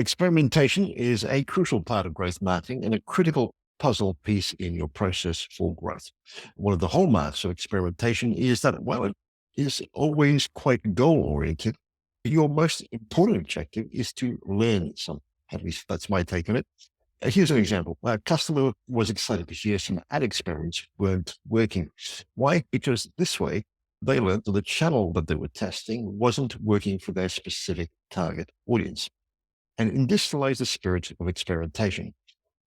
Experimentation is a crucial part of growth marketing and a critical puzzle piece in your process for growth. One of the hallmarks of experimentation is that while it is always quite goal oriented, your most important objective is to learn something. At least that's my take on it. Here's an example. A customer was excited to hear some ad experiments weren't working. Why? Because this way they learned that the channel that they were testing wasn't working for their specific target audience. And in this lies the spirit of experimentation.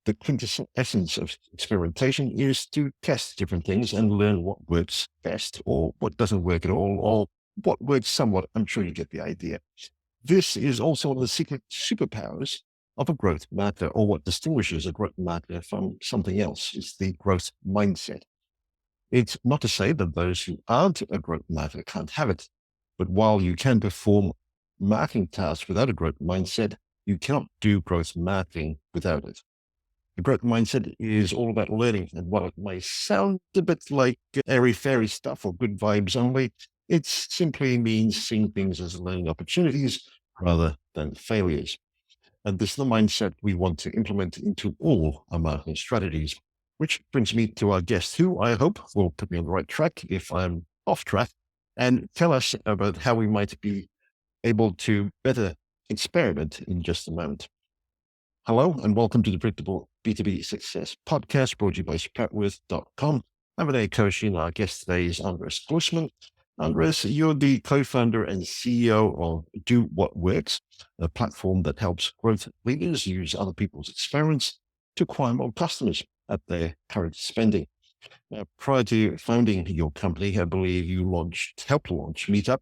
The quintessence of experimentation is to test different things and learn what works best or what doesn't work at all or what works somewhat. I'm sure you get the idea. This is also one of the secret superpowers of a growth marketer, or what distinguishes a growth marketer from something else is the growth mindset. It's not to say that those who aren't a growth marketer can't have it, but while you can perform marketing tasks without a growth mindset, you cannot do growth marketing without it. The growth mindset is all about learning. And while it may sound a bit like airy-fairy stuff or good vibes only, it simply means seeing things as learning opportunities rather than failures. And this is the mindset we want to implement into all our marketing strategies, which brings me to our guest, who I hope will put me on the right track if I'm off track, and tell us about how we might be able to better experiment in just a moment. Hello, and welcome to the Predictable B2B Success podcast brought to you by Sproutwith.com. I'm Vinay Koshy, and our guest today is Andres Glusman. Andres, you're the co-founder and CEO of Do What Works, a platform that helps growth leaders use other people's experiments to acquire more customers at their current spending. Now, prior to founding your company, I believe you helped launch Meetup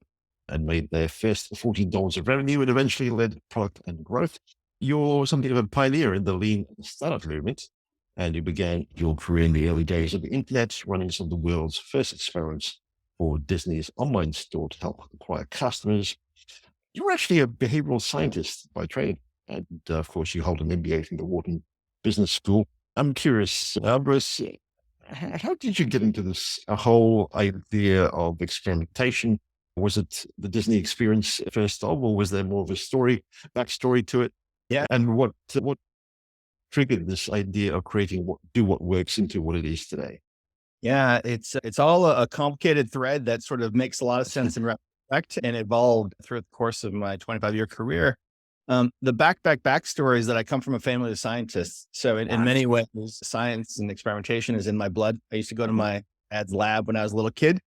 and made their first $14 of revenue and eventually led product and growth. You're something of a pioneer in the lean startup movement, and you began your career in the early days of the internet, running some of the world's first experiments for Disney's online store to help acquire customers. You're actually a behavioral scientist by trade, and of course, you hold an MBA from the Wharton Business School. I'm curious, Bruce, how did you get into this whole idea of experimentation? Was it the Disney experience first of, or was there more of a backstory to it? Yeah. And what triggered this idea of creating Do What Works into what it is today? Yeah, it's all a complicated thread that sort of makes a lot of sense in retrospect and evolved through the course of my 25-year career. The backstory is that I come from a family of scientists. So in many ways, science and experimentation is in my blood. I used to go to my dad's lab when I was a little kid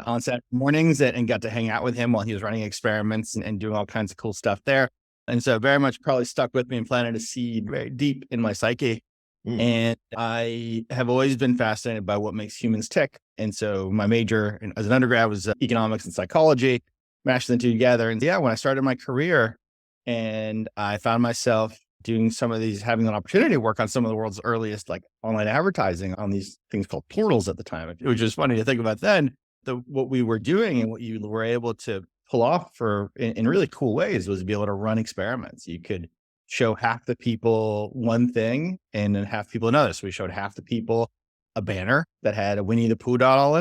on Saturday mornings and got to hang out with him while he was running experiments and doing all kinds of cool stuff there. And so very much probably stuck with me and planted a seed very deep in my psyche. And I have always been fascinated by what makes humans tick. And so my major as an undergrad was economics and psychology, mashed the two together. And yeah, when I started my career and I found myself doing some of these, having an opportunity to work on some of the world's earliest like online advertising on these things called portals at the time, which is funny to think about then. What we were doing and what you were able to pull off in really cool ways was to be able to run experiments. You could show half the people one thing and then half people another. So we showed half the people a banner that had a Winnie the Pooh doll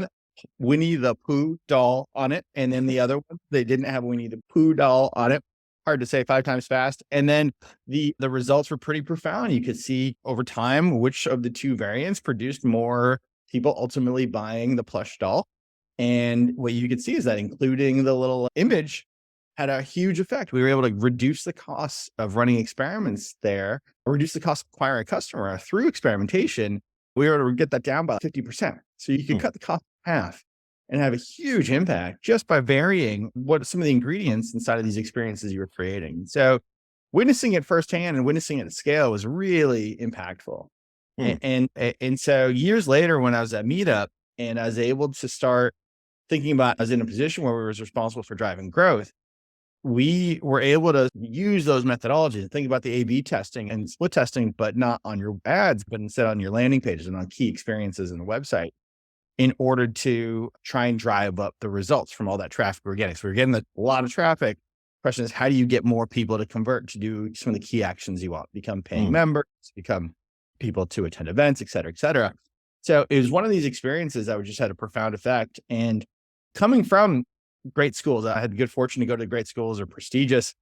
on it. And then the other one, they didn't have Winnie the Pooh doll on it. Hard to say 5 times fast. And then the results were pretty profound. You could see over time which of the two variants produced more people ultimately buying the plush doll. And what you could see is that including the little image had a huge effect. We were able to reduce the cost of running experiments there, or reduce the cost of acquiring a customer through experimentation. We were able to get that down by 50%. So you could cut the cost in half and have a huge impact just by varying what some of the ingredients inside of these experiences you were creating. So witnessing it firsthand and witnessing it at scale was really impactful. And so years later, when I was at Meetup and I was able to start thinking about, I was in a position where we was responsible for driving growth. We were able to use those methodologies and think about the A/B testing and split testing, but not on your ads, but instead on your landing pages and on key experiences in the website in order to try and drive up the results from all that traffic we're getting. So we're getting a lot of traffic. Question is, how do you get more people to convert to do some of the key actions you want? Become paying members, become people to attend events, et cetera, et cetera. So it was one of these experiences that just had a profound effect. And coming from great schools, I had the good fortune to go to great schools or prestigious.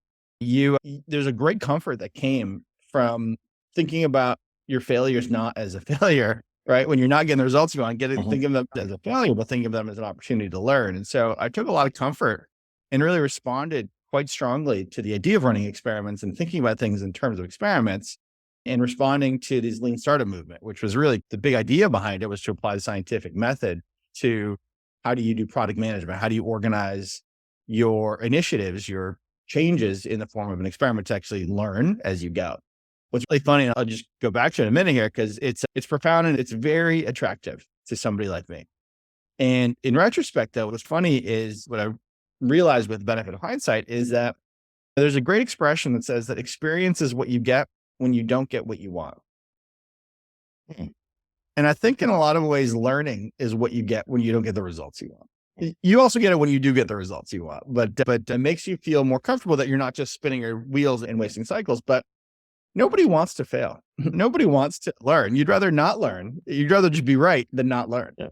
There's a great comfort that came from thinking about your failures not as a failure, right? When you're not getting the results you want, Mhm. think of them as a failure, but think of them as an opportunity to learn. And so I took a lot of comfort and really responded quite strongly to the idea of running experiments and thinking about things in terms of experiments and responding to these lean startup movement, which was really the big idea behind it, was to apply the scientific method to how do you do product management? How do you organize your initiatives, your changes in the form of an experiment to actually learn as you go? What's really funny, and I'll just go back to it in a minute here, because it's profound and it's very attractive to somebody like me. And in retrospect, though, what's funny is what I realized with the benefit of hindsight is that there's a great expression that says that experience is what you get when you don't get what you want. Mm. And I think in a lot of ways, learning is what you get when you don't get the results you want. You also get it when you do get the results you want, but it makes you feel more comfortable that you're not just spinning your wheels and wasting cycles. But nobody wants to fail. Nobody wants to learn. You'd rather not learn. You'd rather just be right than not learn. Yeah.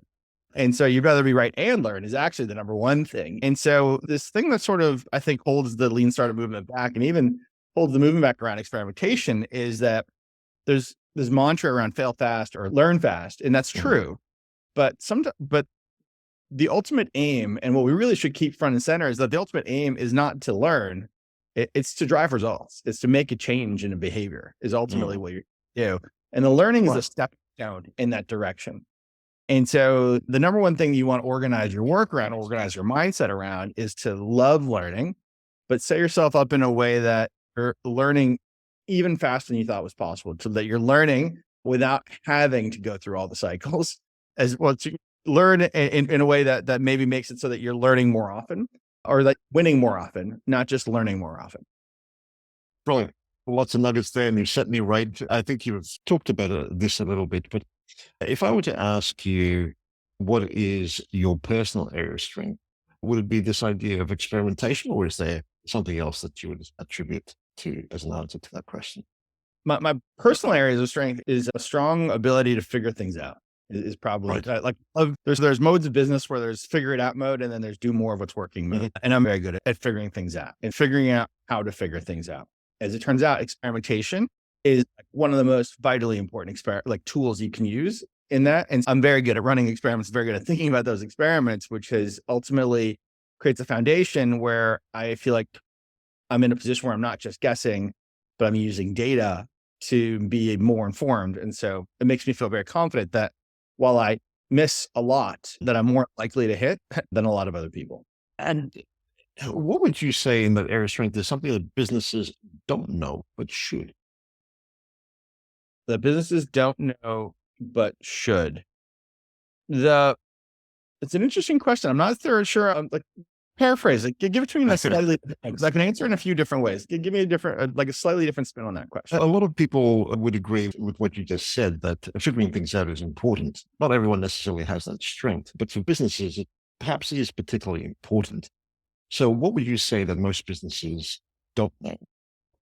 And so you'd rather be right and learn is actually the number one thing. And so this thing that sort of, I think, holds the lean startup movement back and even holds the movement back around experimentation is that there's this mantra around fail fast or learn fast. And that's Mhm. true. But the ultimate aim, and what we really should keep front and center, is that the ultimate aim is not to learn. It's to drive results. It's to make a change in a behavior is ultimately Mm. what you do. And the learning is a Right. step down in that direction. And so the number one thing you want to organize your work around, organize your mindset around, is to love learning, but set yourself up in a way that you're learning even faster than you thought was possible, so that you're learning without having to go through all the cycles as well, to learn in a way that maybe makes it so that you're learning more often or like winning more often, not just learning more often. Brilliant. Lots of nuggets there, and you set me right. I think you've talked about this a little bit, but if I were to ask you, what is your personal area of strength? Would it be this idea of experimentation, or is there something else that you would attribute to as an answer to that question? My personal areas of strength is a strong ability to figure things out is probably Right. like there's modes of business where there's figure it out mode and then there's do more of what's working mode. Mhm. And I'm very good at figuring things out and figuring out how to figure things out. As it turns out, experimentation is one of the most vitally important tools you can use in that. And I'm very good at running experiments, very good at thinking about those experiments, which has ultimately creates a foundation where I feel like I'm in a position where I'm not just guessing, but I'm using data to be more informed. And so it makes me feel very confident that while I miss a lot, that I'm more likely to hit than a lot of other people. And what would you say in that area of strength is something that businesses don't know but should? The businesses don't know, but should. The It's an interesting question. I'm not sure. I'm like paraphrase it. Give it to me in a slightly different because I can answer in a few different ways. Give me a different, like a slightly different spin on that question. A lot of people would agree with what you just said, that figuring things out is important. Not everyone necessarily has that strength, but for businesses, it perhaps is particularly important. So what would you say that most businesses don't know,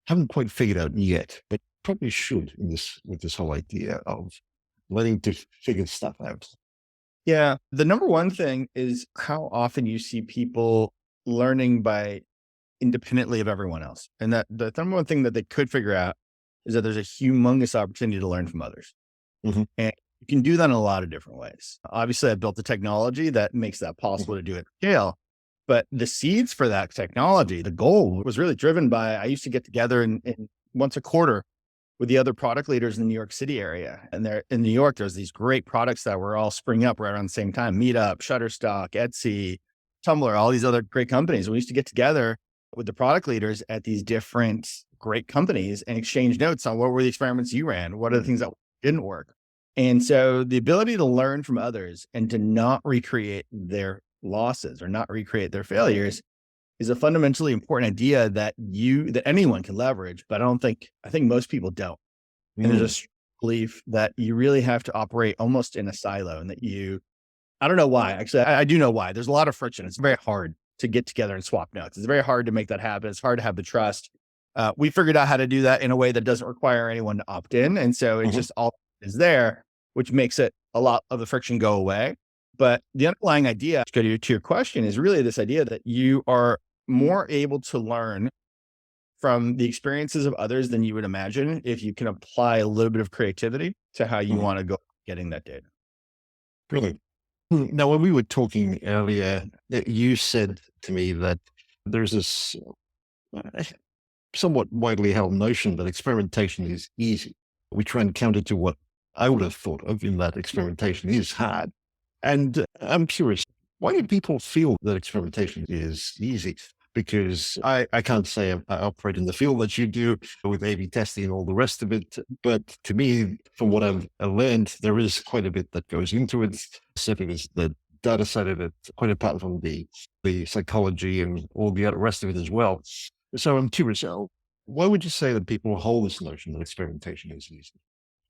haven't quite figured out yet, but probably should in this, with this whole idea of learning to figure stuff out? Yeah. The number one thing is how often you see people learning by independently of everyone else. And that the number one thing that they could figure out is that there's a humongous opportunity to learn from others. Mhm. And you can do that in a lot of different ways. Obviously, I built the technology that makes that possible Mhm. to do it at scale. But the seeds for that technology, the goal was really driven by I used to get together in once a quarter with the other product leaders in the New York City area. And there in New York, there's these great products that were all springing up right around the same time. Meetup, Shutterstock, Etsy, Tumblr, all these other great companies. We used to get together with the product leaders at these different great companies and exchange notes on what were the experiments you ran? What are the things that didn't work? And so the ability to learn from others and to not recreate their losses or not recreate their failures is a fundamentally important idea that anyone can leverage, but I think most people don't. And there's a Mm. strong belief that you really have to operate almost in a silo and that I don't know why. Actually, I do know why. There's a lot of friction. It's very hard to get together and swap notes. It's very hard to make that happen. It's hard to have the trust. We figured out how to do that in a way that doesn't require anyone to opt in. And so it's Mhm. just all is there, which makes it a lot of the friction go away. But the underlying idea, to your question, is really this idea that you are more able to learn from the experiences of others than you would imagine if you can apply a little bit of creativity to how you want to go getting that data. Brilliant. Now, when we were talking earlier, you said to me that there's this uh, somewhat widely held notion that experimentation is easy. We try and counter to what I would have thought of in that experimentation is hard. And I'm curious, why do people feel that experimentation is easy? Because I can't say I operate in the field that you do with A/B testing and all the rest of it. But to me, from what I've learned, there is quite a bit that goes into it. Certainly, there's the data side of it, quite apart from the psychology and all the rest of it as well. So I'm curious, why would you say that people hold this notion that experimentation is easy?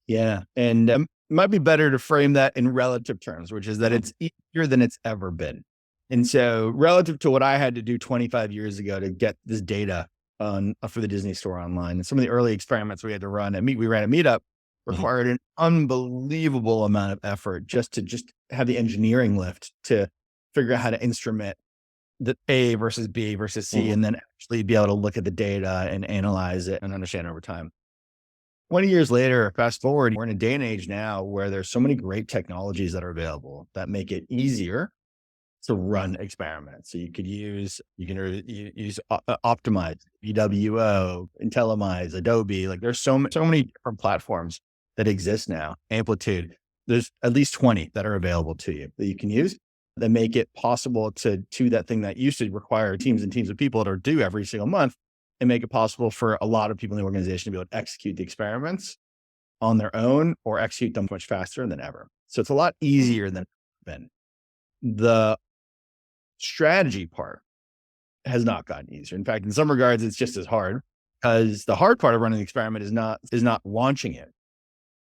Yeah. And it might be better to frame that in relative terms, which is that it's easier than it's ever been. And so relative to what I had to do 25 years ago to get this data on for the Disney store online, and some of the early experiments we had to run we ran at Meetup required an unbelievable amount of effort just to have the engineering lift to figure out how to instrument the A versus B versus C, and then actually be able to look at the data and analyze it and understand over time. 20 years later, fast forward, we're in a day and age now where there's so many great technologies that are available that make it easier to run experiments. So you can use Optimize, BWO, IntelliMize, Adobe. Like there's so many different platforms that exist now. Amplitude, there's at least 20 that are available to you that you can use that make it possible to that thing that used to require teams and teams of people to do every single month, and make it possible for a lot of people in the organization to be able to execute the experiments on their own or execute them much faster than ever. So it's a lot easier than it's been. The strategy part has not gotten easier. In fact, in some regards, it's just as hard, because the hard part of running the experiment is not launching it.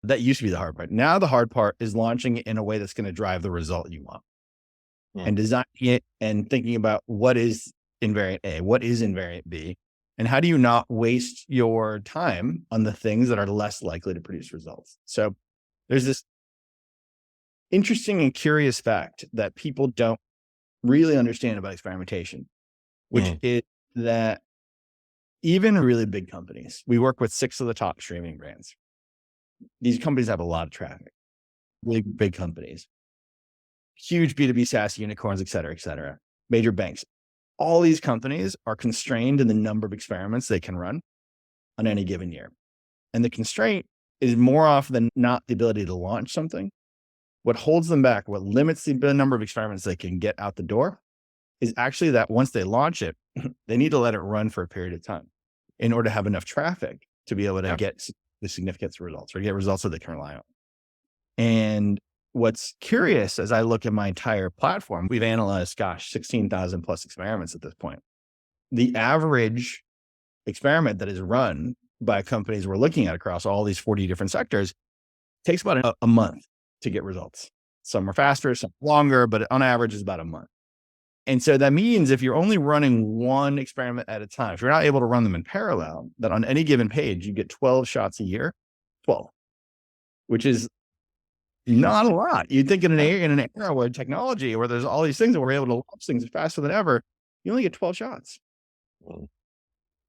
That used to be the hard part. Now the hard part is launching it in a way that's going to drive the result you want, and designing it and thinking about what is invariant A, what is invariant B, and how do you not waste your time on the things that are less likely to produce results. So there's this interesting and curious fact that people don't really understand about experimentation, which is that even really big companies, we work with 6 of the top streaming brands. These companies have a lot of traffic, really big companies, huge B2B SaaS unicorns, et cetera, major banks. All these companies are constrained in the number of experiments they can run on any given year. And the constraint is more often than not the ability to launch something. What holds them back, what limits the number of experiments they can get out the door, is actually that once they launch it, they need to let it run for a period of time in order to have enough traffic to be able to get the significant results or get results that they can rely on. And what's curious, as I look at my entire platform, we've analyzed, 16,000 plus experiments at this point. The average experiment that is run by companies we're looking at across all these 40 different sectors takes about a month to get results. Some are faster, some longer, but on average is about a month. And so that means if you're only running one experiment at a time, if you're not able to run them in parallel, that on any given page, you get 12 shots a year, 12, which is not a lot. You'd think in an era where technology, where there's all these things that we're able to launch things faster than ever, you only get 12 shots.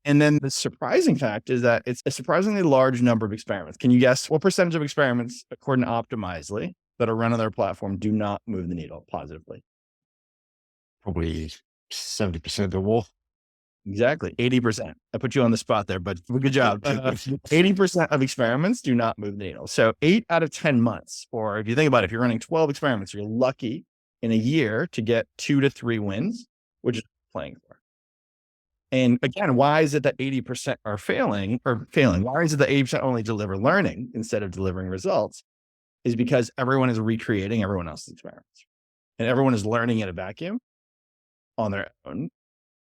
And then the surprising fact is that it's a surprisingly large number of experiments. Can you guess what percentage of experiments, according to Optimizely, that are run on their platform do not move the needle positively? Probably 70% or more. Exactly. 80%. I put you on the spot there, but good job. 80% of experiments do not move the needle. So 8 out of 10 months, or if you think about it, if you're running 12 experiments, you're lucky in a year to get 2 to 3 wins, which is playing for. And again, why is it that 80% are failing? Why is it that 80% only deliver learning instead of delivering results? Is because everyone is recreating everyone else's experiments, and everyone is learning in a vacuum on their own.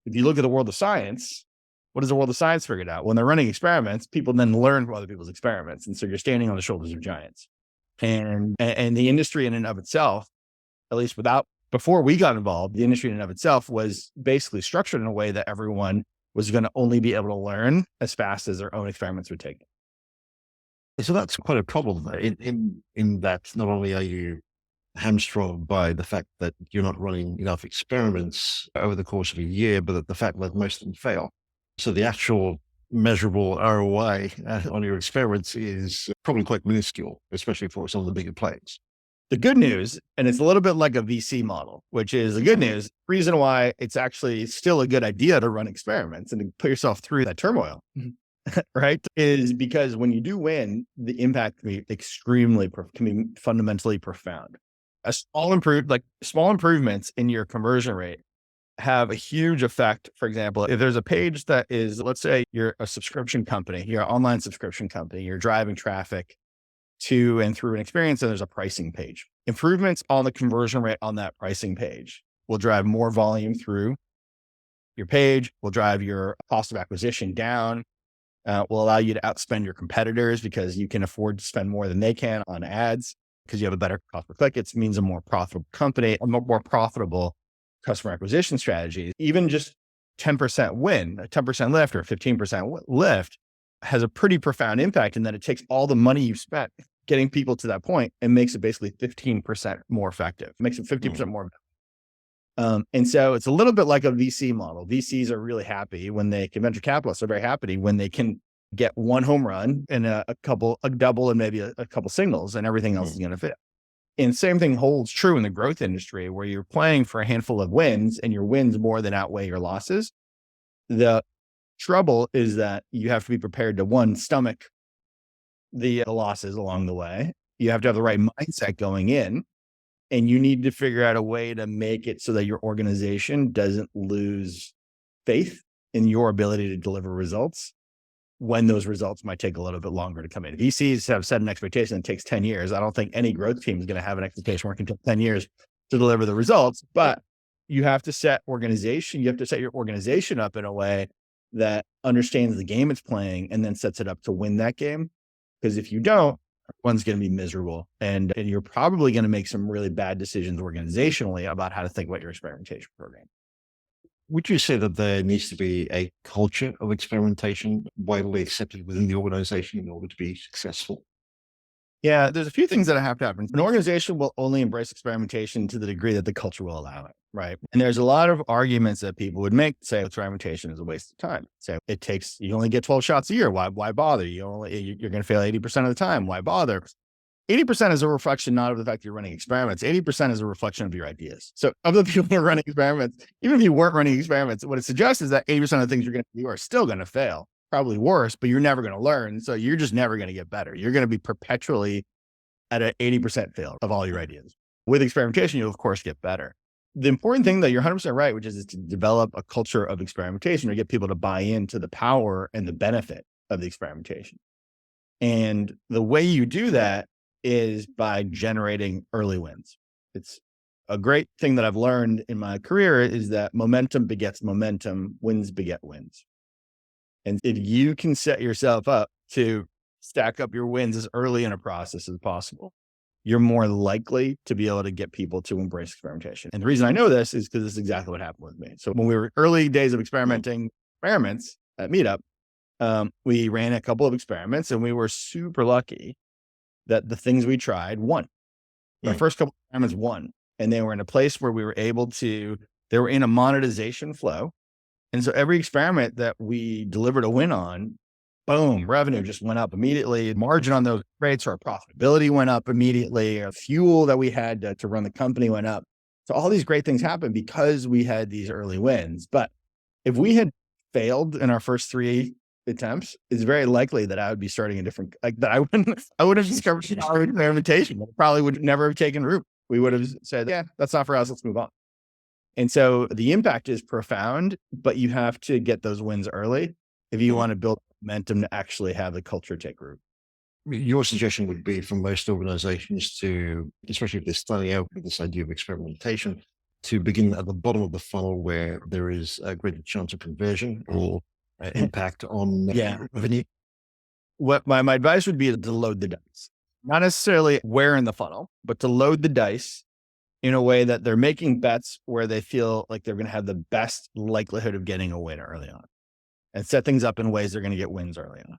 If you look at the world of science, what has the world of science figured out? When they're running experiments, people then learn from other people's experiments. And so you're standing on the shoulders of giants. And the industry in and of itself, at least before we got involved, the industry in and of itself was basically structured in a way that everyone was going to only be able to learn as fast as their own experiments would take. So that's quite a problem in that not only are you hamstrung by the fact that you're not running enough experiments over the course of a year, but the fact that most of them fail. So the actual measurable ROI on your experiments is probably quite minuscule, especially for some of the bigger players. The good news, and it's a little bit like a VC model, which is the good news, reason why it's actually still a good idea to run experiments and to put yourself through that turmoil, right? Is because when you do win, the impact can be can be fundamentally profound. Small improvements in your conversion rate have a huge effect. For example, if there's a page that is, let's say you're a subscription company, you're an online subscription company, you're driving traffic to and through an experience, and there's a pricing page. Improvements on the conversion rate on that pricing page will drive more volume through your page, will drive your cost of acquisition down, will allow you to outspend your competitors because you can afford to spend more than they can on ads because you have a better cost per click. It means a more profitable company, a more profitable customer acquisition strategy. Even just 10% win, a 10% lift or 15% lift has a pretty profound impact in that it takes all the money you've spent getting people to that point and makes it basically 15% more effective. It makes it 50% more. And so it's a little bit like a VC model. VCs are really happy venture capitalists are very happy when they can get one home run and a double and maybe a couple singles, and everything else is going to fit. And same thing holds true in the growth industry where you're playing for a handful of wins and your wins more than outweigh your losses. The trouble is that you have to be prepared to stomach the losses along the way. You have to have the right mindset going in, and you need to figure out a way to make it so that your organization doesn't lose faith in your ability to deliver results when those results might take a little bit longer to come in. VCs have set an expectation that takes 10 years. I don't think any growth team is going to have an expectation where it can take 10 years to deliver the results, but you have to set your organization up in a way that understands the game it's playing and then sets it up to win that game. Because if you don't, one's going to be miserable, and you're probably going to make some really bad decisions organizationally about how to think about your experimentation program. Would you say that there needs to be a culture of experimentation widely accepted within the organization in order to be successful? Yeah, there's a few things that have to happen. An organization will only embrace experimentation to the degree that the culture will allow it, right? And there's a lot of arguments that people would make to say experimentation is a waste of time. So you only get 12 shots a year. Why bother? You're going to fail 80% of the time. Why bother? 80% is a reflection not of the fact that you're running experiments. 80% is a reflection of your ideas. So of the people who are running experiments, even if you weren't running experiments, what it suggests is that 80% of the things you're going to do are still going to fail. Probably worse, but you're never going to learn. So you're just never going to get better. You're going to be perpetually at an 80% fail of all your ideas. With experimentation, you'll of course get better. The important thing that you're 100% right, which is to develop a culture of experimentation or get people to buy into the power and the benefit of the experimentation. And the way you do that is by generating early wins. It's a great thing that I've learned in my career is that momentum begets momentum, wins beget wins. And if you can set yourself up to stack up your wins as early in a process as possible, you're more likely to be able to get people to embrace experimentation. And the reason I know this is because this is exactly what happened with me. So when we were early days of experiments at Meetup, we ran a couple of experiments and we were super lucky that the things we tried won. Our first couple of experiments won. And they were in a place where they were in a monetization flow. And so every experiment that we delivered a win on, boom, revenue just went up immediately. Margin on those rates, our profitability went up immediately. Our fuel that we had to run the company went up. So all these great things happened because we had these early wins. But if we had failed in our first 3 attempts, it's very likely that I would be starting I would have discovered our experimentation. It probably would never have taken root. We would have said, yeah, that's not for us. Let's move on. And so the impact is profound, but you have to get those wins early if you want to build momentum to actually have the culture take root. Your suggestion would be for most organizations to, especially if they're starting out with this idea of experimentation, to begin at the bottom of the funnel where there is a greater chance of conversion or impact on revenue. What my advice would be to load the dice, not necessarily where in the funnel, but to load the dice in a way that they're making bets where they feel like they're going to have the best likelihood of getting a win early on, and set things up in ways they're going to get wins early on.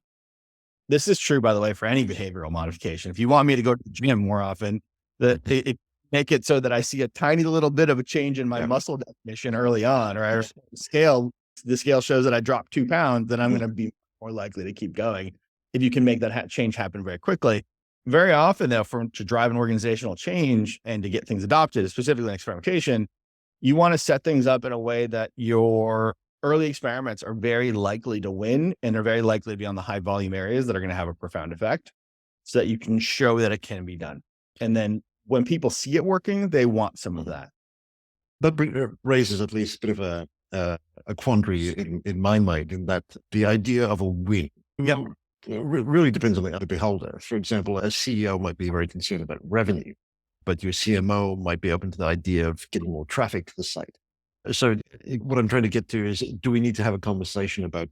This is true, by the way, for any behavioral modification. If you want me to go to the gym more often, make it so that I see a tiny little bit of a change in my muscle definition early on, or the scale shows that I dropped 2 pounds, then I'm going to be more likely to keep going if you can make that change happen very quickly. Very often, though, to drive an organizational change and to get things adopted, specifically in experimentation, you want to set things up in a way that your early experiments are very likely to win and are very likely to be on the high volume areas that are going to have a profound effect so that you can show that it can be done. And then when people see it working, they want some of that. That raises at least a bit of a quandary in my mind, in that the idea of a win really depends on the beholder. For example, a CEO might be very concerned about revenue, but your CMO might be open to the idea of getting more traffic to the site. So what I'm trying to get to is, do we need to have a conversation about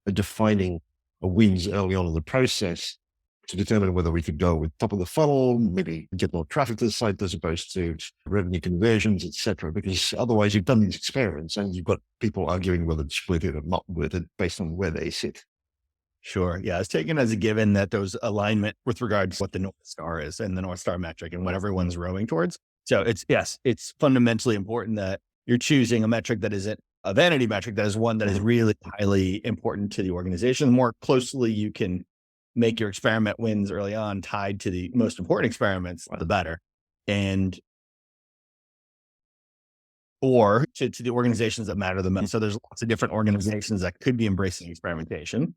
defining wins early on in the process to determine whether we could go with top of the funnel, maybe get more traffic to the site as opposed to revenue conversions, etc. Because otherwise you've done these experiments and you've got people arguing whether to split it or not with it based on where they sit. Sure. Yeah. It's taken as a given that there's alignment with regards to what the North Star is and the North Star metric and what everyone's rowing towards. So it's fundamentally important that you're choosing a metric that isn't a vanity metric, that is one that is really highly important to the organization. The more closely you can make your experiment wins early on tied to the most important experiments, the better. And or to the organizations that matter the most. So there's lots of different organizations that could be embracing experimentation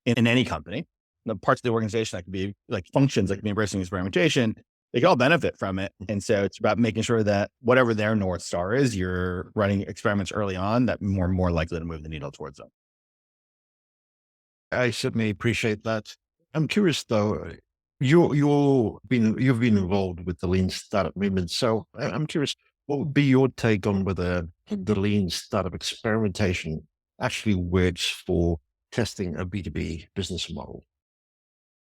in any company. The parts of the organization that could be like functions that could be embracing experimentation, they can all benefit from it. And so it's about making sure that whatever their North Star is, you're running experiments early on that more likely to move the needle towards them. I certainly appreciate that. I'm curious though, you've been involved with the lean startup movement. So I'm curious, what would be your take on whether the lean startup experimentation actually works for testing a B2B business model?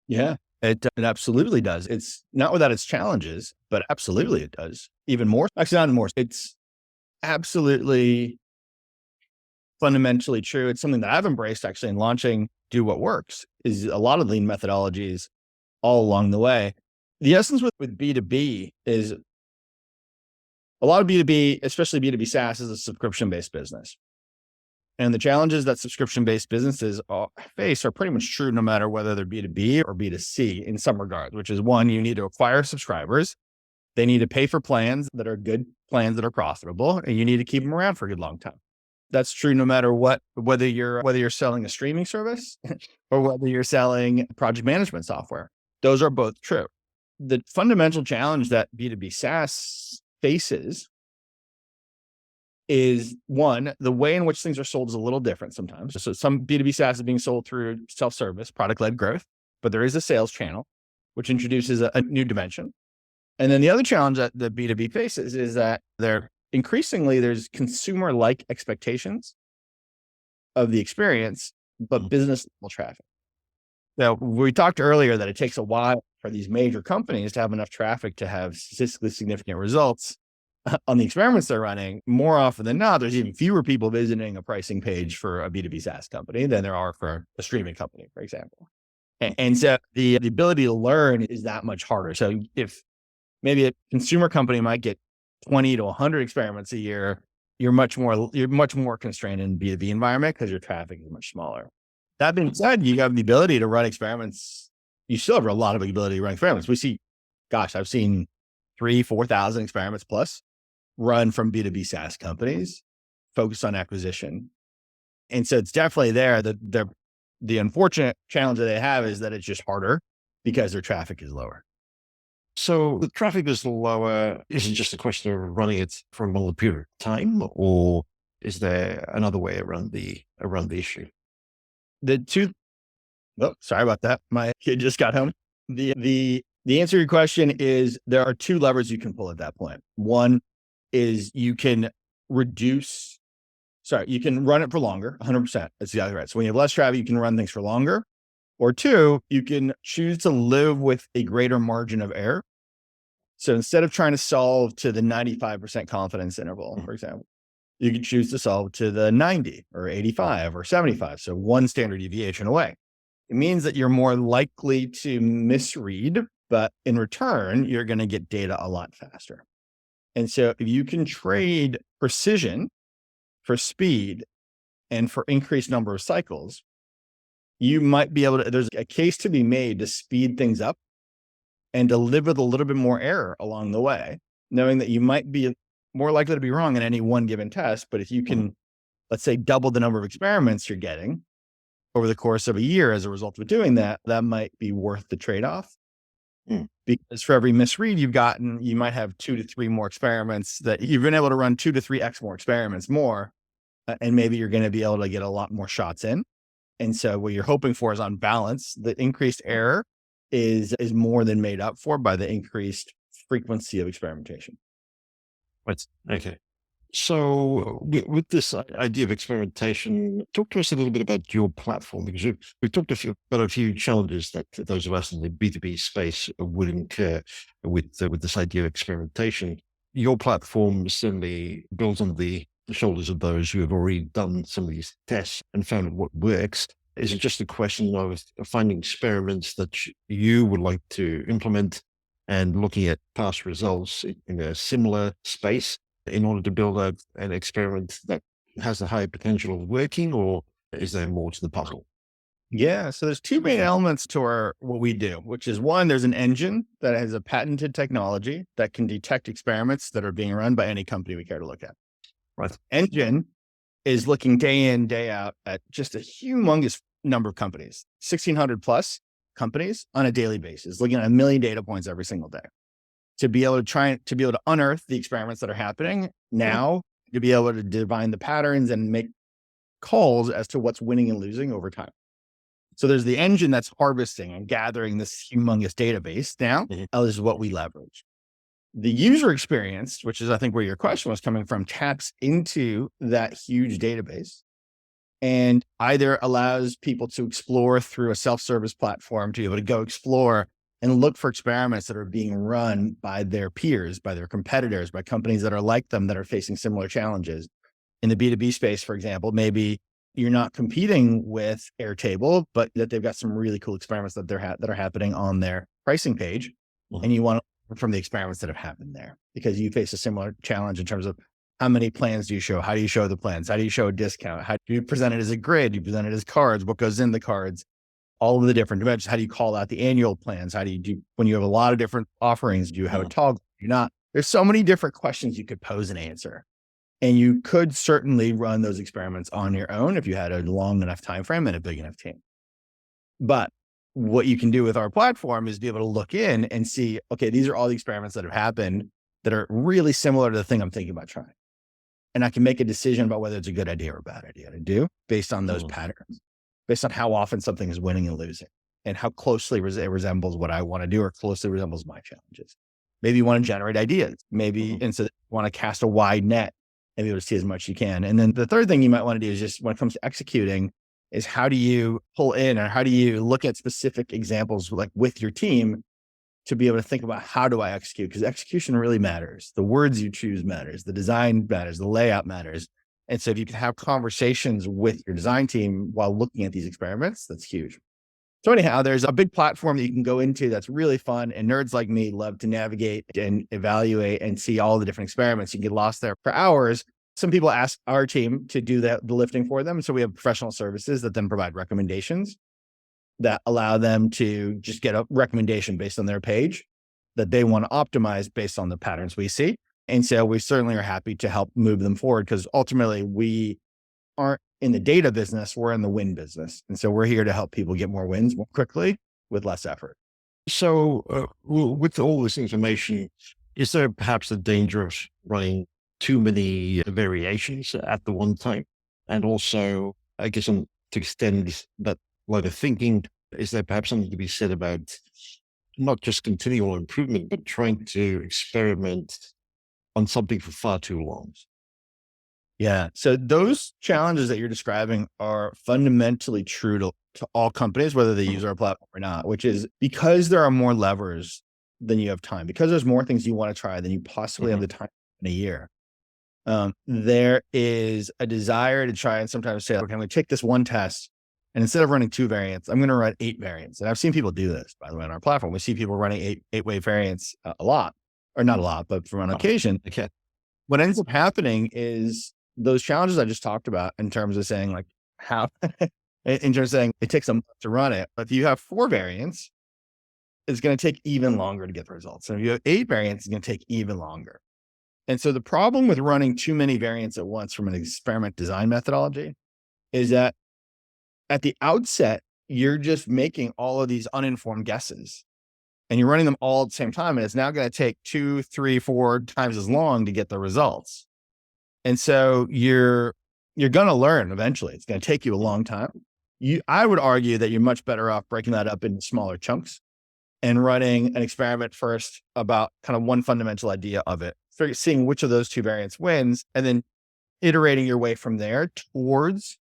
Yeah, it absolutely does. It's not without its challenges, but absolutely it does. Even more, actually not more. It's absolutely fundamentally true. It's something that I've embraced actually in launching Do What Works, is a lot of lean methodologies all along the way. The essence with B2B is a lot of B2B, especially B2B SaaS, is a subscription-based business. And the challenges that subscription-based businesses face are pretty much true no matter whether they're B2B or B2C in some regards, which is one, you need to acquire subscribers. They need to pay for plans that are good plans that are profitable, and you need to keep them around for a good long time. That's true no matter what, whether you're selling a streaming service or whether you're selling project management software. Those are both true. The fundamental challenge that B2B SaaS faces is one, the way in which things are sold is a little different sometimes. So some B2B SaaS is being sold through self-service, product-led growth, but there is a sales channel, which introduces a new dimension. And then the other challenge that the B2B faces is that there's consumer-like expectations of the experience, but business level traffic. Now, we talked earlier that it takes a while for these major companies to have enough traffic to have statistically significant results on the experiments they're running. More often than not, there's even fewer people visiting a pricing page for a B2B SaaS company than there are for a streaming company, for example. And so the ability to learn is that much harder. So if maybe a consumer company might get 20 to 100 experiments a year, you're much more constrained in B2B environment because your traffic is much smaller. That being said, you have the ability to run experiments. You still have a lot of ability to run experiments. I've seen 3,000-4,000 experiments plus run from B2B SaaS companies focused on acquisition. And so it's definitely there. The unfortunate challenge that they have is that it's just harder because their traffic is lower. So the traffic is lower. Is it just a question of running it for a longer period of time, or is there another way around the issue? Sorry about that. My kid just got home. The answer to your question is there are two levers you can pull at that point. One is you can run it for longer, 100%. That's exactly right. So when you have less traffic, you can run things for longer. Or two, you can choose to live with a greater margin of error. So instead of trying to solve to the 95% confidence interval, for example, you can choose to solve to the 90 or 85 or 75. So one standard deviation away. It means that you're more likely to misread, but in return, you're going to get data a lot faster. And so if you can trade precision for speed and for increased number of cycles, you might be able to, there's a case to be made to speed things up and to live with a little bit more error along the way, knowing that you might be more likely to be wrong in any one given test. But if you can, let's say, double the number of experiments you're getting over the course of a year as a result of doing that, that might be worth the trade-off. Because for every misread you've gotten, you might have 2 to 3 more experiments that you've been able to run 2 to 3x more experiments more. And maybe you're going to be able to get a lot more shots in. And so what you're hoping for is, on balance, the increased error is more than made up for by the increased frequency of experimentation. Right. Okay. So with this idea of experimentation, talk to us a little bit about your platform, because we've talked about a few challenges that those of us in the B2B space would incur with this idea of experimentation. Your platform certainly builds on the shoulders of those who have already done some of these tests and found what works. Is it just a question of finding experiments that you would like to implement and looking at past results in a similar space in order to build an experiment that has a high potential of working, or is there more to the puzzle? Yeah. So there's 2 main elements to what we do, which is, one, there's an engine that has a patented technology that can detect experiments that are being run by any company we care to look at. Right. Engine is looking day in, day out at just a humongous number of companies, 1,600 plus companies on a daily basis, looking at 1 million data points every single day, to be able to unearth the experiments that are happening now, to be able to divine the patterns and make calls as to what's winning and losing over time. So there's the engine that's harvesting and gathering this humongous database. Now, this is what we leverage. The user experience, which is, I think, where your question was coming from, taps into that huge database and either allows people to explore through a self-service platform, to be able to go explore and look for experiments that are being run by their peers, by their competitors, by companies that are like them, that are facing similar challenges. In the B2B space, for example, maybe you're not competing with Airtable, but that they've got some really cool experiments that that are happening on their pricing page. And you want to learn from the experiments that have happened there, because you face a similar challenge in terms of, how many plans do you show? How do you show the plans? How do you show a discount? How do you present it as a grid? Do you present it as cards? What goes in the cards? All of the different dimensions. How do you call out the annual plans? How do you do, when you have a lot of different offerings, do you have a toggle? Do you not? There's so many different questions you could pose and answer. And you could certainly run those experiments on your own if you had a long enough time frame and a big enough team. But what you can do with our platform is be able to look in and see, okay, these are all the experiments that have happened that are really similar to the thing I'm thinking about trying. And I can make a decision about whether it's a good idea or a bad idea to do based on those patterns, based on how often something is winning and losing, and how closely it resembles what I want to do, or closely resembles my challenges. Maybe you want to generate ideas. Maybe instead you want to cast a wide net and be able to see as much as you can. And then the third thing you might want to do is, just when it comes to executing, is how do you pull in, or how do you look at specific examples, like with your team, to be able to think about, how do I execute? Because execution really matters. The words you choose matters. The design matters. The layout matters. And so if you can have conversations with your design team while looking at these experiments, that's huge. So anyhow, there's a big platform that you can go into that's really fun. And nerds like me love to navigate and evaluate and see all the different experiments. You can get lost there for hours. Some people ask our team to do the lifting for them. So we have professional services that then provide recommendations that allow them to just get a recommendation based on their page that they want to optimize based on the patterns we see. And so we certainly are happy to help move them forward, because ultimately we aren't in the data business, we're in the win business. And so we're here to help people get more wins more quickly with less effort. So with all this information, is there perhaps a danger of running too many variations at the one time? And also, I guess, to extend that line of thinking, is there perhaps something to be said about not just continual improvement, but trying to experiment on something for far too long? Yeah. So those challenges that you're describing are fundamentally true to all companies, whether they use our platform or not, which is because there are more levers than you have time, because there's more things you want to try than you possibly have the time in a year. There is a desire to try and sometimes say, okay, I'm going to take this one test, and instead of running 2 variants, I'm going to run 8 variants. And I've seen people do this, by the way, on our platform. We see people running eight-way variants a lot, or not a lot, but from on occasion. Okay. What ends up happening is those challenges I just talked about, in terms of saying, like, how in terms of saying it takes a month to run it. But if you have 4 variants, it's going to take even longer to get the results. And if you have 8 variants, it's going to take even longer. And so the problem with running too many variants at once from an experiment design methodology is that at the outset, you're just making all of these uninformed guesses and you're running them all at the same time. And it's now going to take 2, 3, 4 times as long to get the results. And so you're going to learn eventually. It's going to take you a long time. I would argue that you're much better off breaking that up into smaller chunks and running an experiment first about kind of one fundamental idea of it, seeing which of those 2 variants wins, and then iterating your way from there towards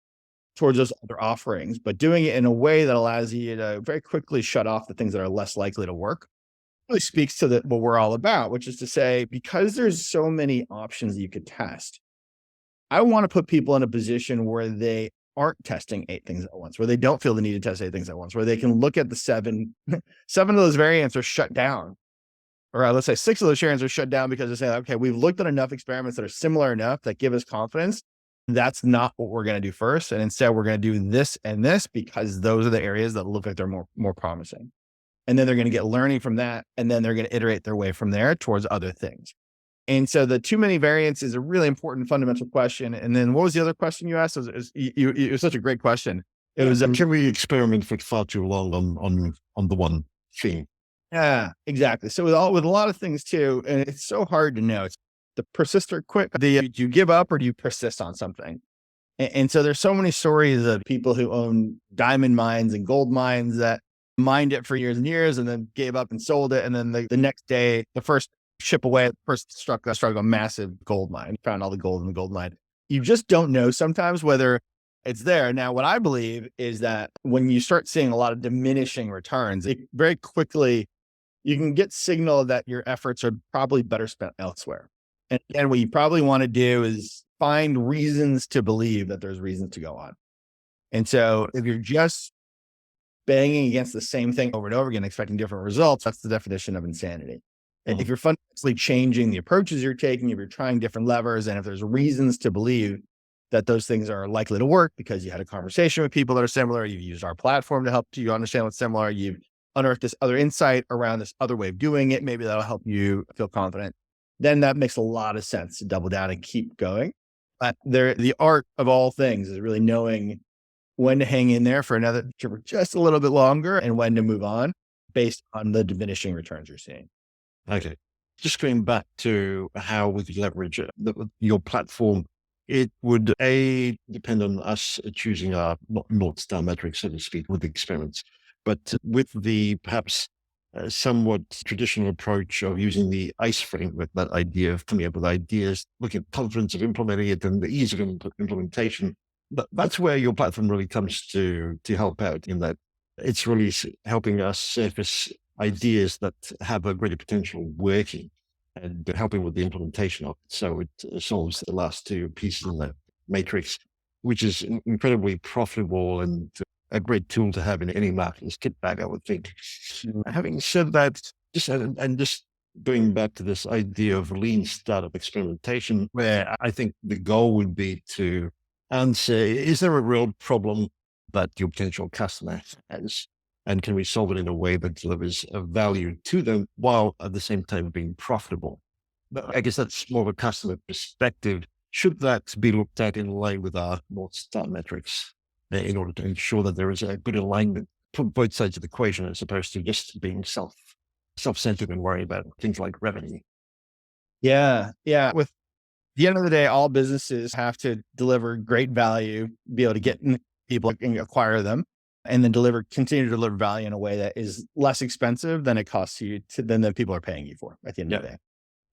those other offerings, but doing it in a way that allows you to very quickly shut off the things that are less likely to work. It really speaks to what we're all about, which is to say, because there's so many options that you could test, I want to put people in a position where they aren't testing 8 things at once, where they don't feel the need to test 8 things at once, where they can look at the 7 of those variants are shut down. Or let's say 6 of those variants are shut down because they're saying, okay, we've looked at enough experiments that are similar enough that give us confidence. That's not what we're going to do first. And instead, we're going to do this and this because those are the areas that look like they're more promising. And then they're going to get learning from that. And then they're going to iterate their way from there towards other things. And so the too many variants is a really important fundamental question. And then what was the other question you asked? It was such a great question. It was, can we experiment for far too long on the one theme? yeah, exactly. So with a lot of things too, and it's so hard to know. It's the persist or quit. Do you give up or do you persist on something? And so there's so many stories of people who own diamond mines and gold mines that mined it for years and years and then gave up and sold it. And then the next day, the first ship away, the person struck a massive gold mine, found all the gold in the gold mine. You just don't know sometimes whether it's there. Now, what I believe is that when you start seeing a lot of diminishing returns, it very quickly, you can get signal that your efforts are probably better spent elsewhere. And again, what you probably want to do is find reasons to believe that there's reasons to go on. And so if you're just banging against the same thing over and over again, expecting different results, that's the definition of insanity. And if you're fundamentally changing the approaches you're taking, if you're trying different levers, and if there's reasons to believe that those things are likely to work because you had a conversation with people that are similar, you've used our platform to help you understand what's similar, you've unearthed this other insight around this other way of doing it, maybe that'll help you feel confident, then that makes a lot of sense to double down and keep going. But the art of all things is really knowing when to hang in there for just a little bit longer and when to move on based on the diminishing returns you're seeing. Okay. Just going back to how we could leverage your platform, it would depend on us choosing our North Star metrics, so to speak, with the experiments. But with the perhaps somewhat traditional approach of using the ICE framework, that idea of coming up with ideas, looking at confidence of implementing it and the ease of implementation, that's where your platform really comes to help out in that it's really helping us surface ideas that have a greater potential working and helping with the implementation of it. So it solves the last 2 pieces in the matrix, which is incredibly profitable and a great tool to have in any marketing kit bag, I would think. Having said that, just going back to this idea of lean startup experimentation, where I think the goal would be to answer, is there a real problem that your potential customer has? And can we solve it in a way that delivers a value to them while at the same time being profitable? But I guess that's more of a customer perspective. Should that be looked at in line with our North Star metrics in order to ensure that there is a good alignment for both sides of the equation as opposed to just being self-centered and worrying about things like revenue? Yeah. Yeah. With the end of the day, all businesses have to deliver great value, be able to get people and acquire them, and then continue to deliver value in a way that is less expensive than it costs you than the people are paying you for at the end of the day.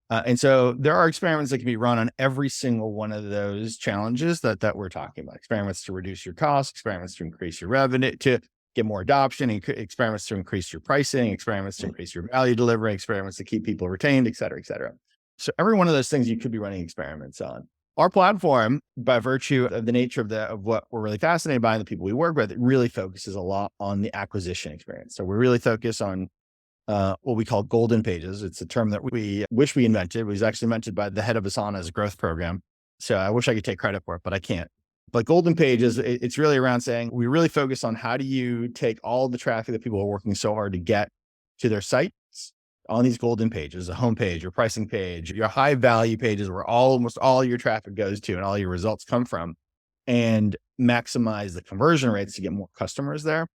And so there are experiments that can be run on every single one of those challenges that we're talking about. Experiments to reduce your costs, experiments to increase your revenue, to get more adoption, experiments to increase your pricing, experiments to increase your value delivery, experiments to keep people retained, et cetera, et cetera. So every one of those things you could be running experiments on. Our platform, by virtue of the nature of what we're really fascinated by and the people we work with, it really focuses a lot on the acquisition experience. So we're really focused on what we call golden pages. It's a term that we wish we invented. It was actually invented by the head of Asana's growth program. So I wish I could take credit for it, but I can't. But golden pages, it's really around saying we really focus on how do you take all the traffic that people are working so hard to get to their sites on these golden pages, a homepage, your pricing page, your high value pages where almost all your traffic goes to and all your results come from, and maximize the conversion rates to get more customers there.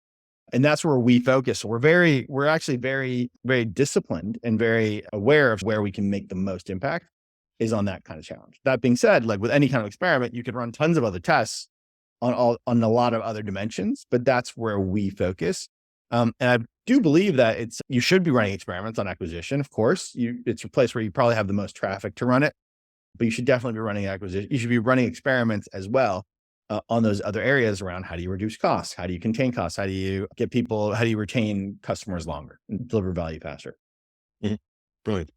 And that's where we focus. So we're actually very, very disciplined and very aware of where we can make the most impact is on that kind of challenge. That being said, like with any kind of experiment, you could run tons of other tests on a lot of other dimensions, but that's where we focus. And I do believe that you should be running experiments on acquisition. Of course, it's a place where you probably have the most traffic to run it, but you should definitely be running acquisition. You should be running experiments as well on those other areas around how do you reduce costs? How do you contain costs? How do you how do you retain customers longer and deliver value faster? Mhm. Brilliant.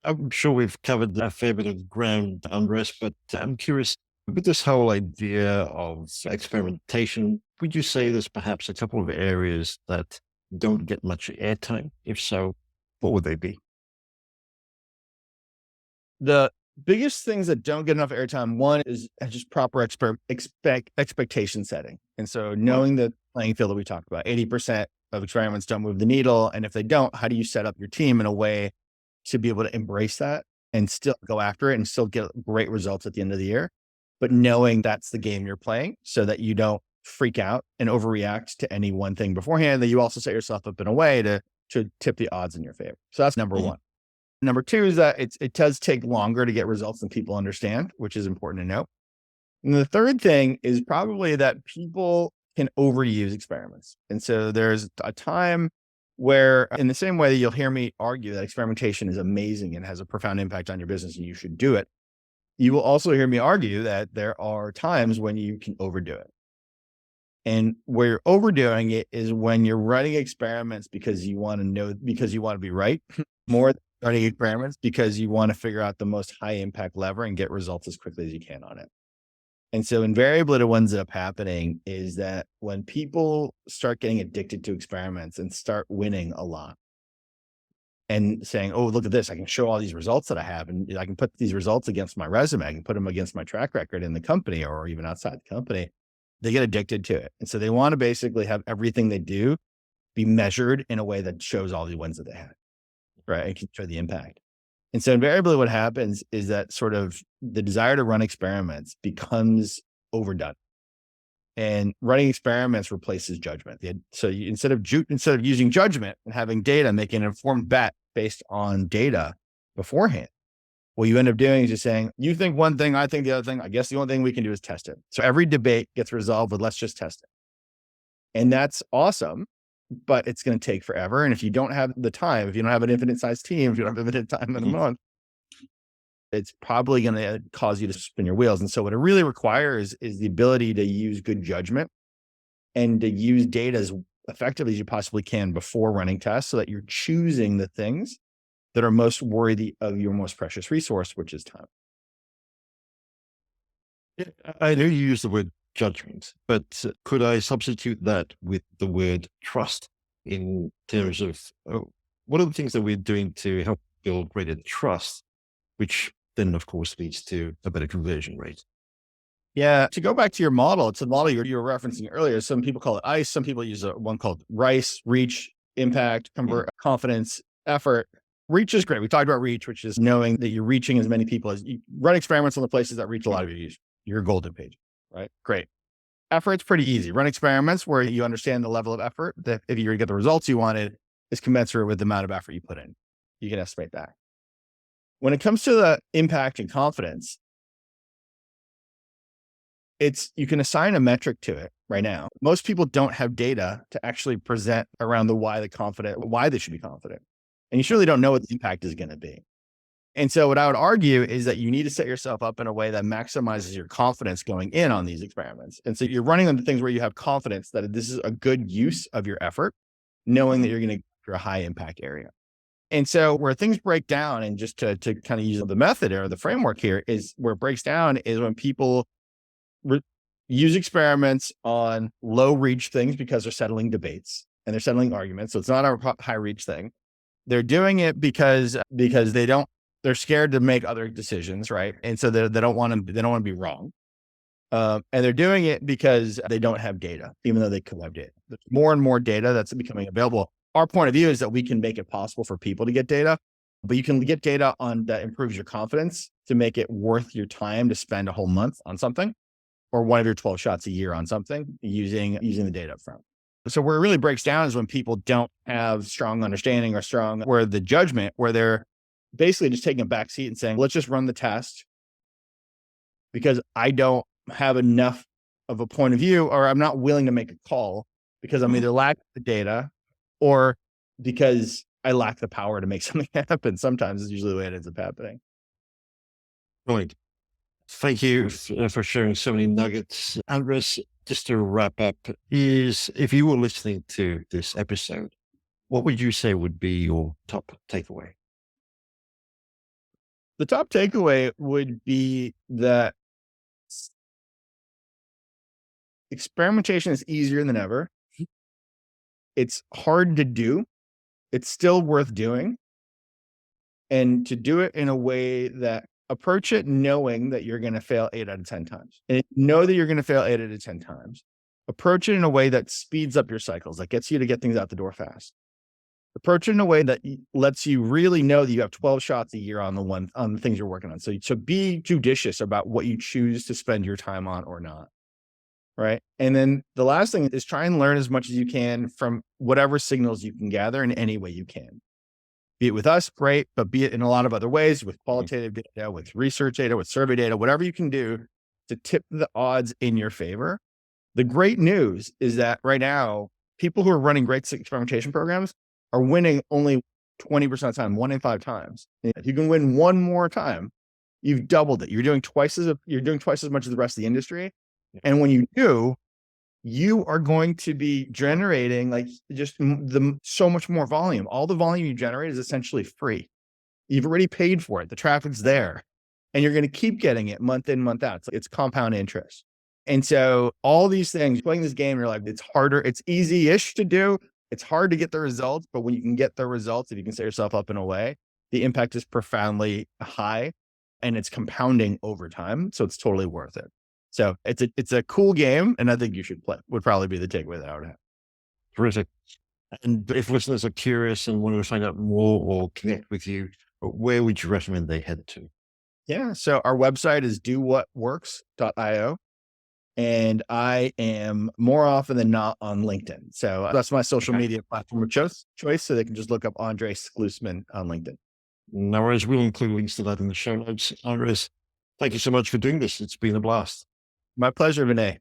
I'm sure we've covered a fair bit of ground, Andres, but I'm curious with this whole idea of experimentation, would you say there's perhaps a couple of areas that don't get much airtime? If so, what would they be? The biggest things that don't get enough airtime, one is just proper expectation setting. And so Right. knowing the playing field that we talked about, 80% of experiments don't move the needle. And if they don't, how do you set up your team in a way to be able to embrace that and still go after it and still get great results at the end of the year? But knowing that's the game you're playing so that you don't freak out and overreact to any one thing beforehand, that you also set yourself up in a way to tip the odds in your favor. So that's number Mhm. one. Number two is that it does take longer to get results than people understand, which is important to know. And the third thing is probably that people can overuse experiments. And so there's a time where, in the same way that you'll hear me argue that experimentation is amazing and has a profound impact on your business and you should do it, you will also hear me argue that there are times when you can overdo it. And where you're overdoing it is when you're running experiments because you want to know, because you want to be right, more than running experiments because you want to figure out the most high impact lever and get results as quickly as you can on it. And so invariably what ends up happening is that when people start getting addicted to experiments and start winning a lot and saying, oh, look at this, I can show all these results that I have and I can put these results against my resume, I can put them against my track record in the company or even outside the company, they get addicted to it. And so they want to basically have everything they do be measured in a way that shows all the wins that they had, right? And can show the impact. And so invariably what happens is that sort of the desire to run experiments becomes overdone. And running experiments replaces judgment. So instead of using judgment and having data, making an informed bet based on data beforehand, what you end up doing is just saying, you think one thing, I think the other thing. I guess the only thing we can do is test it. So every debate gets resolved with let's just test it. And that's awesome, but it's going to take forever. And if you don't have the time, if you don't have an infinite sized team, if you don't have infinite time in a Mhm. month, it's probably going to cause you to spin your wheels. And so what it really requires is the ability to use good judgment and to use data as effectively as you possibly can before running tests so that you're choosing the things that are most worthy of your most precious resource, which is time. Yeah, I know you use the word judgment, but could I substitute that with the word trust in terms of what are the things that we're doing to help build greater trust, which then, of course, leads to a better conversion rate? Yeah. To go back to your model, it's a model you were referencing earlier. Some people call it ICE. Some people use one called RICE, reach, impact, Mhm. convert, confidence, effort. Reach is great. We talked about reach, which is knowing that you're reaching as many people as you run experiments on the places that reach a lot of your users, your golden page, right? Great. Effort's pretty easy. Run experiments where you understand the level of effort that if you're going to get the results you wanted is commensurate with the amount of effort you put in. You can estimate that. When it comes to the impact and confidence, you can assign a metric to it right now. Most people don't have data to actually present around why they should be confident. And you surely don't know what the impact is going to be. And so what I would argue is that you need to set yourself up in a way that maximizes your confidence going in on these experiments. And so you're running on the things where you have confidence that this is a good use of your effort, knowing that you're going to go a high impact area. And so where things break down, and just to kind of use the method or the framework here, is where it breaks down is when people re- use experiments on low reach things because they're settling debates and they're settling arguments. So it's not a high reach thing. They're doing it because they're scared to make other decisions, right? And so they don't want to be wrong. And they're doing it because they don't have data, even though they could have data. There's more and more data that's becoming available. Our point of view is that we can make it possible for people to get data, but you can get data on that improves your confidence to make it worth your time to spend a whole month on something or one of your 12 shots a year on something using the data up front. So where it really breaks down is when people don't have strong understanding or strong where the judgment, where they're basically just taking a back seat and saying, let's just run the test because I don't have enough of a point of view, or I'm not willing to make a call because I'm either lack the data or because I lack the power to make something happen. Sometimes it's usually the way it ends up happening. Right. Thank you for sharing so many nuggets. Andres, just to wrap up, is if you were listening to this episode, what would you say would be your top takeaway? The top takeaway would be that experimentation is easier than ever. It's hard to do. It's still worth doing. And to do it in a way that approach it knowing that you're going to fail 8 out of 10 times. And know that you're going to fail 8 out of 10 times. Approach it in a way that speeds up your cycles, that gets you to get things out the door fast. Approach it in a way that lets you really know that you have 12 shots a year on the things you're working on. So be judicious about what you choose to spend your time on or not. Right. And then the last thing is try and learn as much as you can from whatever signals you can gather in any way you can. Be it with us, great, but be it in a lot of other ways with qualitative data, with research data, with survey data, whatever you can do to tip the odds in your favor. The great news is that right now, people who are running great experimentation programs are winning only 20% of the time, 1 in 5 times. If you can win one more time, you've doubled it. You're doing twice as much as the rest of the industry. And when you do, you are going to be generating like just so much more volume. All the volume you generate is essentially free. You've already paid for it. The traffic's there and you're going to keep getting it month in, month out. It's compound interest. And so all these things, playing this game, you're like, it's harder. It's easy-ish to do. It's hard to get the results, but when you can get the results, if you can set yourself up in a way, the impact is profoundly high and it's compounding over time. So it's totally worth it. So it's a cool game, and I think you should play. Would probably be the takeaway that I would have. Terrific. And if listeners are curious and want to find out more or connect with you, where would you recommend they head to? Yeah. So our website is dowhatworks.io. And I am more often than not on LinkedIn. So that's my social media platform of choice. So they can just look up Andres Glusman on LinkedIn. No worries. We'll include links to that in the show notes. Andres, thank you so much for doing this. It's been a blast. My pleasure, Vinay.